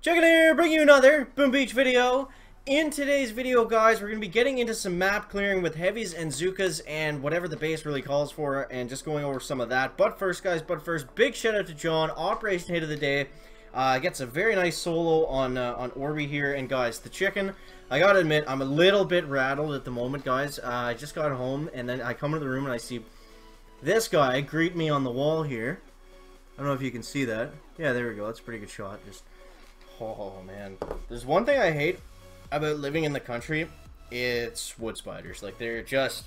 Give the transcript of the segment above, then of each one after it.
Checking here, bringing you another Boom Beach video. In today's video, guys, we're going to be getting into some map clearing with heavies and Zookas and whatever the base really calls for, and just going over some of that. But first, guys, big shout out to John, Operation Hit of the Day. Gets a very nice solo on Orby here, and guys, the chicken, I gotta admit, I'm a little bit rattled at the moment, guys. I just got home, and then I come into the room and I see this guy greet me on the wall here. I don't know if you can see that. Yeah, there we go. That's a pretty good shot. Just, oh man, there's one thing I hate about living in the country. It's wood spiders. Like, they're just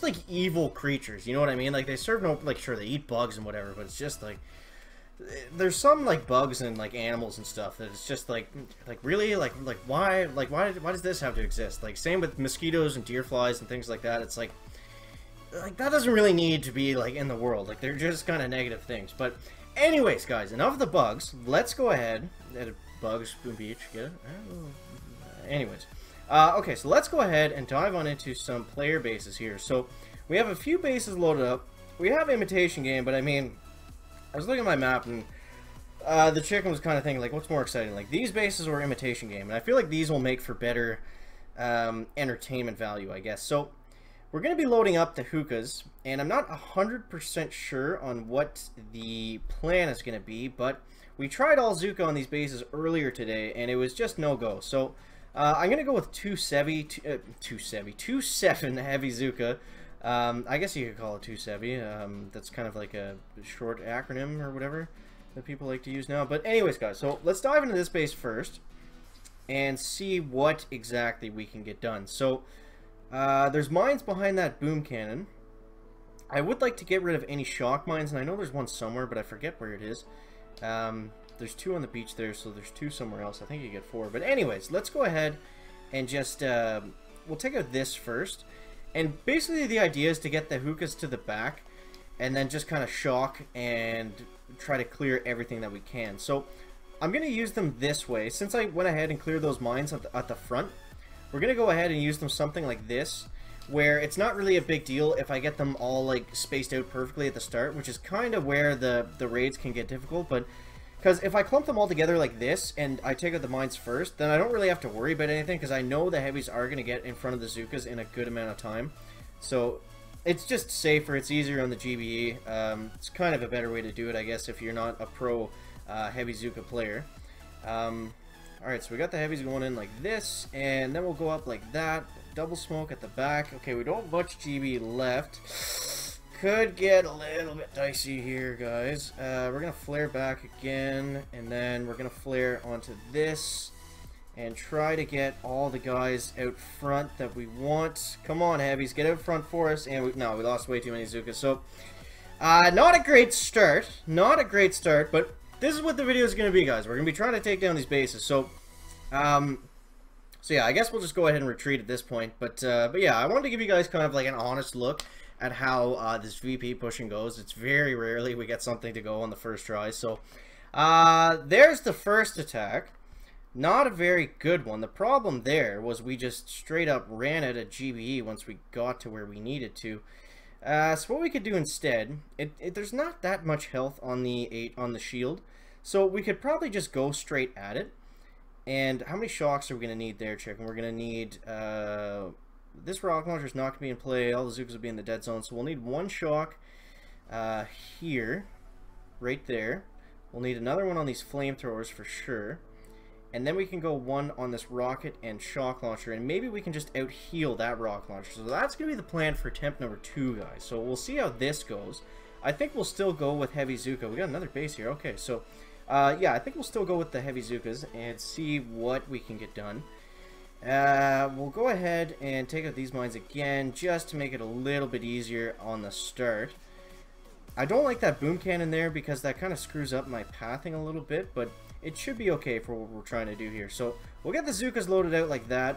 like evil creatures. You know what I mean? Like, they serve no, like, sure, they eat bugs and whatever, but it's just like, there's some like bugs and like animals and stuff that it's just like really like why does this have to exist? Like, same with mosquitoes and deer flies and things like that. It's like that doesn't really need to be like in the world. Like, they're just kind of negative things. But anyways, guys, enough of the bugs. Let's go ahead. Bugs, Boom Beach, get it? Anyways, okay, so let's go ahead and dive on into some player bases here. So we have a few bases loaded up. We have Imitation Game, but I mean, I was looking at my map and the chicken was kind of thinking, like, what's more exciting, like these bases or Imitation Game? And I feel like these will make for better entertainment value, I guess. So we're going to be loading up the hookahs, and I'm not 100% sure on what the plan is going to be, but we tried all Zuka on these bases earlier today, and it was just no-go. So I'm going to go with 2-7 heavy Zuka. I guess you could call it 2-7. That's kind of like a short acronym or whatever that people like to use now. But anyways, guys, so let's dive into this base first and see what exactly we can get done. So there's mines behind that boom cannon. I would like to get rid of any shock mines, and I know there's one somewhere, but I forget where it is. There's two on the beach there, so there's two somewhere else. I think you get four. But anyways, let's go ahead and just we'll take out this first. And basically the idea is to get the hookahs to the back and then just kind of shock and try to clear everything that we can. So I'm going to use them this way. Since I went ahead and cleared those mines at the front, we're going to go ahead and use them something like this, where it's not really a big deal if I get them all like spaced out perfectly at the start, which is kind of where the raids can get difficult. But because if I clump them all together like this and I take out the mines first, then I don't really have to worry about anything, because I know the heavies are going to get in front of the Zookas in a good amount of time. So it's just safer, it's easier on the GBE. It's kind of a better way to do it, I guess, if you're not a pro heavy Zooka player. Alright, so we got the heavies going in like this, and then we'll go up like that. Double smoke at the back. Okay, we don't have much GB left. Could get a little bit dicey here, guys. We're going to flare back again, and then we're going to flare onto this and try to get all the guys out front that we want. Come on, heavies, get out front for us. And we lost way too many Zookas. So, not a great start. Not a great start, but this is what the video is going to be, guys. We're going to be trying to take down these bases. So yeah, I guess we'll just go ahead and retreat at this point. But yeah, I wanted to give you guys kind of like an honest look at how this VP pushing goes. It's very rarely we get something to go on the first try. So there's the first attack. Not a very good one. The problem there was we just straight up ran out of GBE once we got to where we needed to. So what we could do instead, there's not that much health on the shield, so we could probably just go straight at it. And how many shocks are we going to need there, chicken? We're going to need, this rocket launcher is not going to be in play. All the Zookas will be in the dead zone, so we'll need one shock here, right there. We'll need another one on these flamethrowers for sure. And then we can go one on this rocket and shock launcher, and maybe we can just out-heal that rocket launcher. So that's going to be the plan for attempt number 2, guys. So we'll see how this goes. I think we'll still go with heavy Zooka. We got another base here. Okay, so yeah, I think we'll still go with the heavy Zookas and see what we can get done. We'll go ahead and take out these mines again just to make it a little bit easier on the start. I don't like that boom cannon there because that kind of screws up my pathing a little bit, but it should be okay for what we're trying to do here. So we'll get the Zookas loaded out like that.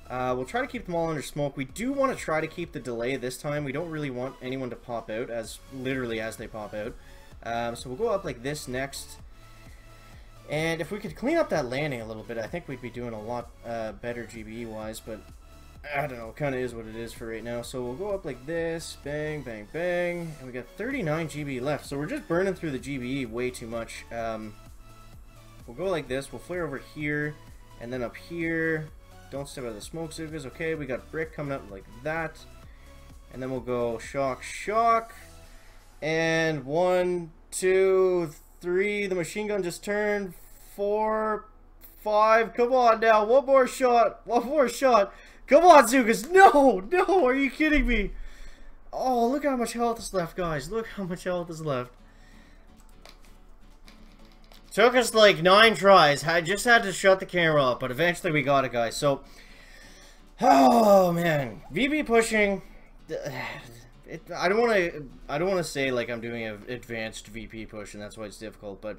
We'll try to keep them all under smoke. We do want to try to keep the delay this time. We don't really want anyone to pop out literally as they pop out. So we'll go up like this next. And if we could clean up that landing a little bit, I think we'd be doing a lot better GBE wise, but I don't know, kind of is what it is for right now. So we'll go up like this, bang, bang, bang, and we got 39 GB left. So we're just burning through the GBE way too much. we'll go like this. We'll flare over here, and then up here. Don't step out of the smoke Zukas. Okay, we got brick coming up like that. And then we'll go shock, shock. And 1, 2, 3. The machine gun just turned. 4, 5. Come on now. One more shot. One more shot. Come on, Zukas. No, no. Are you kidding me? Oh, look how much health is left, guys. Look how much health is left. Took us like 9 tries. I just had to shut the camera off, but eventually we got it, guys. So, oh man, VP pushing. I don't want to say like I'm doing an advanced VP push, and that's why it's difficult. But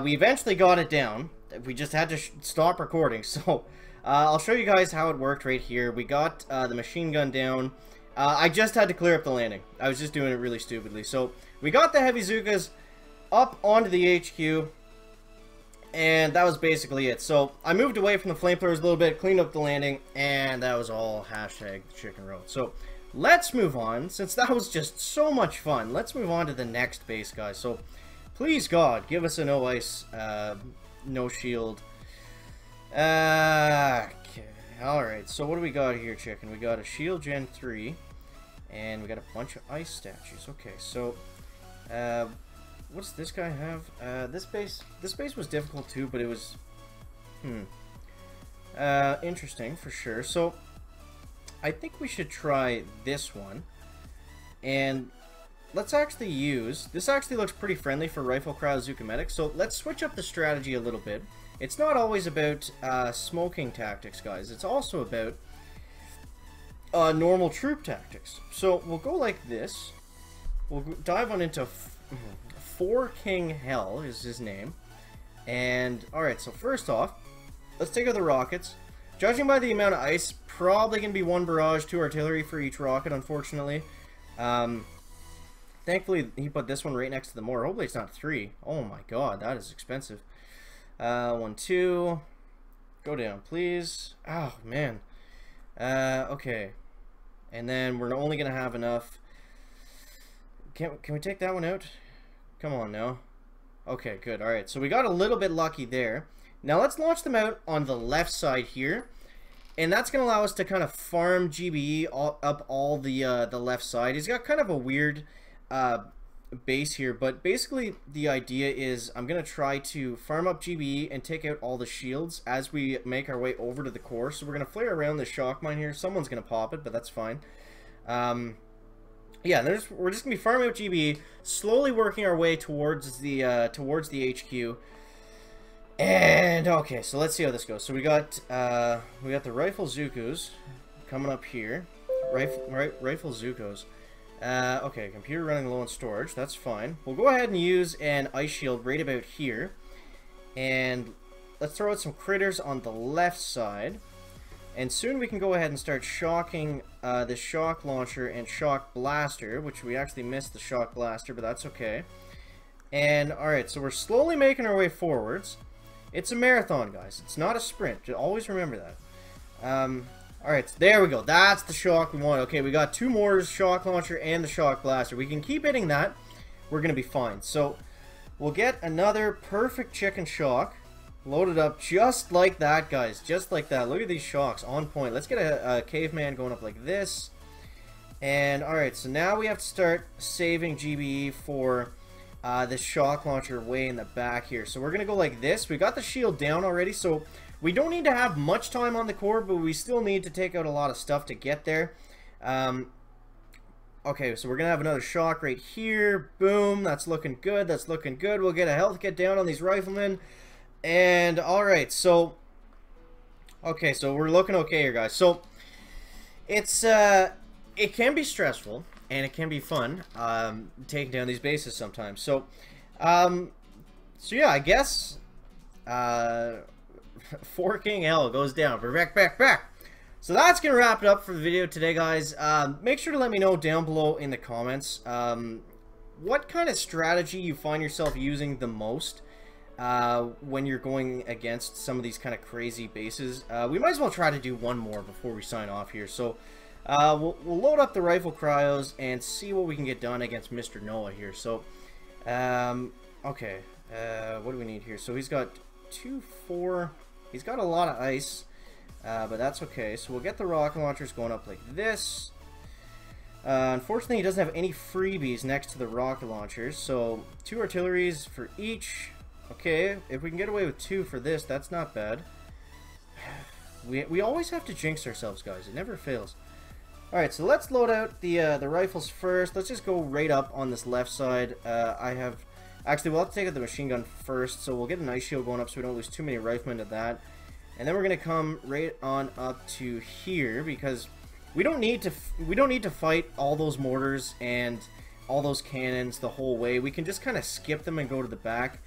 we eventually got it down. We just had to stop recording. So I'll show you guys how it worked right here. We got the machine gun down. I just had to clear up the landing. I was just doing it really stupidly. So we got the heavy Zukas up onto the HQ, and that was basically it. So I moved away from the flamethrowers a little bit, cleaned up the landing, and that was all hashtag chicken road. So let's move on, since that was just so much fun. Let's move on to the next base, guys. So please God, give us a no ice, no shield. Okay. Alright, so what do we got here, chicken? We got a shield gen 3, and we got a bunch of ice statues. Okay, so what does this guy have? This base was difficult too, but it was interesting for sure. So I think we should try this one, and let's actually use this. Actually looks pretty friendly for rifle cryo Zuka medic. So let's switch up the strategy a little bit. It's not always about smoking tactics, guys. It's also about normal troop tactics. So we'll go like this. We'll dive on into 4 King Hell is his name. And alright, so first off, let's take out the rockets. Judging by the amount of ice, probably going to be 1 barrage, 2 artillery for each rocket, unfortunately. Thankfully, he put this one right next to the mortar. Hopefully it's not 3. Oh my god, that is expensive. 1, 2. Go down, please. Oh, man. Okay. And then we're only going to have enough. Can we take that one out? Come on now. Okay, good. Alright, so we got a little bit lucky there. Now let's launch them out on the left side here. And that's going to allow us to kind of farm GBE up all the left side. He's got kind of a weird base here, but basically the idea is I'm going to try to farm up GBE and take out all the shields as we make our way over to the core. So we're going to flare around the shock mine here. Someone's going to pop it, but that's fine. Yeah, we're just going to be farming up GBE, slowly working our way towards the HQ. And okay, so let's see how this goes. So we got the rifle Zukus coming up here. Rifle Zukos. Okay, computer running low on storage. That's fine. We'll go ahead and use an ice shield right about here. And let's throw out some critters on the left side. And soon we can go ahead and start shocking the shock launcher and shock blaster, which we actually missed the shock blaster, but that's okay. And alright, so we're slowly making our way forwards. It's a marathon, guys. It's not a sprint. Always remember that. Alright, there we go. That's the shock we want. Okay, we got 2 mortars, shock launcher, and the shock blaster. We can keep hitting that. We're going to be fine. So, we'll get another perfect chicken shock. Loaded up just like that, guys. Just like that. Look at these shocks. On point. Let's get a caveman going up like this. And, alright, so now we have to start saving GBE for this shock launcher way in the back here. So we're going to go like this. We got the shield down already, so we don't need to have much time on the core, but we still need to take out a lot of stuff to get there. Okay, so we're going to have another shock right here. Boom. That's looking good. That's looking good. We'll get a health kit down on these riflemen. And, alright, so okay, so we're looking okay here, guys. So it's it can be stressful and it can be fun taking down these bases sometimes. So so yeah, I guess 4 King L goes down. We're back. So that's gonna wrap it up for the video today, guys. Make sure to let me know down below in the comments what kind of strategy you find yourself using the most when you're going against some of these kind of crazy bases. We might as well try to do one more before we sign off here. So we'll load up the rifle cryos and see what we can get done against Mr. Noah here. So okay, What do we need here? So he's got 2, 4. He's got a lot of ice, but that's okay. So we'll get the rocket launchers going up like this. Unfortunately, he doesn't have any freebies next to the rocket launchers, so 2 artilleries for each. Okay, if we can get away with 2 for this, that's not bad. We always have to jinx ourselves, guys. It never fails. Alright, so let's load out the rifles first. Let's just go right up on this left side. Actually, we'll have to take out the machine gun first, so we'll get an ice shield going up so we don't lose too many riflemen to that. And then we're going to come right on up to here, because we don't need to fight all those mortars and all those cannons the whole way. We can just kind of skip them and go to the back.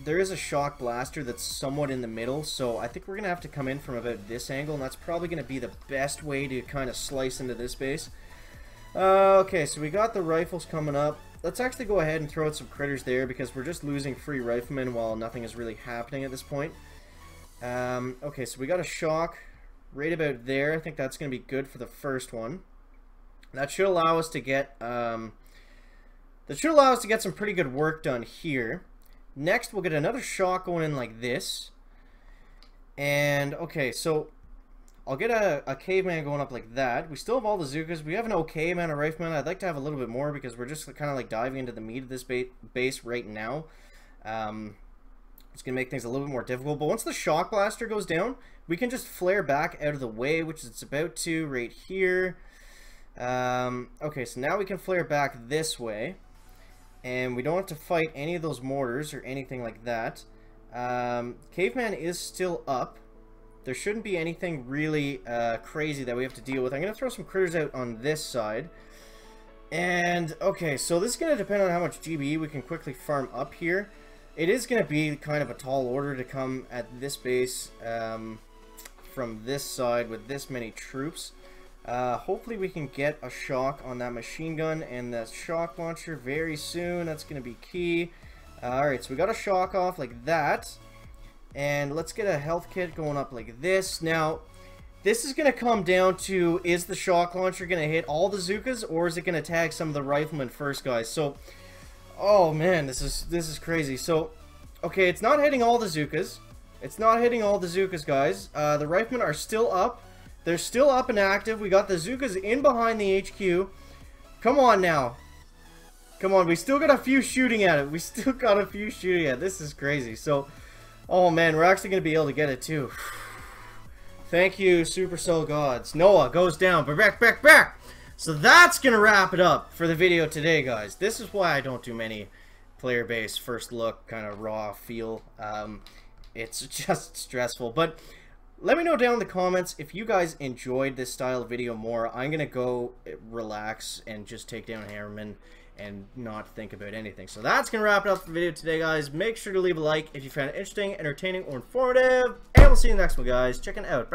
There is a shock blaster that's somewhat in the middle, so I think we're going to have to come in from about this angle, and that's probably going to be the best way to kind of slice into this base. Okay, so we got the rifles coming up. Let's actually go ahead and throw out some critters there, because we're just losing free riflemen while nothing is really happening at this point. Okay, so we got a shock right about there. I think that's going to be good for the first one. That should allow us to get some pretty good work done here. Next, we'll get another shock going in like this. And, okay, so I'll get a caveman going up like that. We still have all the Zookas. We have an okay amount of riflemen. I'd like to have a little bit more because we're just kind of like diving into the meat of this base right now. It's going to make things a little bit more difficult. But once the shock blaster goes down, we can just flare back out of the way, which it's about to right here. Okay, so now we can flare back this way. And we don't have to fight any of those mortars or anything like that. Caveman is still up. There shouldn't be anything really crazy that we have to deal with. I'm going to throw some critters out on this side. And, okay, so this is going to depend on how much GBE we can quickly farm up here. It is going to be kind of a tall order to come at this base from this side with this many troops. Hopefully we can get a shock on that machine gun and that shock launcher very soon. That's going to be key. Alright, so we got a shock off like that. And let's get a health kit going up like this. Now, this is going to come down to, is the shock launcher going to hit all the Zookas, or is it going to tag some of the riflemen first, guys? So, oh man, this is crazy. So, okay, it's not hitting all the Zookas. It's not hitting all the Zookas, guys. The riflemen are still up. They're still up and active. We got the Zookas in behind the HQ. Come on now. Come on, we still got a few shooting at it. This is crazy. So, oh man, we're actually going to be able to get it too. Thank you, Supercell Gods. Noah goes down, but back. So that's going to wrap it up for the video today, guys. This is why I don't do many player-based first look, kind of raw feel. It's just stressful. But let me know down in the comments if you guys enjoyed this style of video more. I'm going to go relax and just take down Hammerman and not think about anything. So that's going to wrap it up for the video today, guys. Make sure to leave a like if you found it interesting, entertaining, or informative. And we'll see you in the next one, guys. Check it out.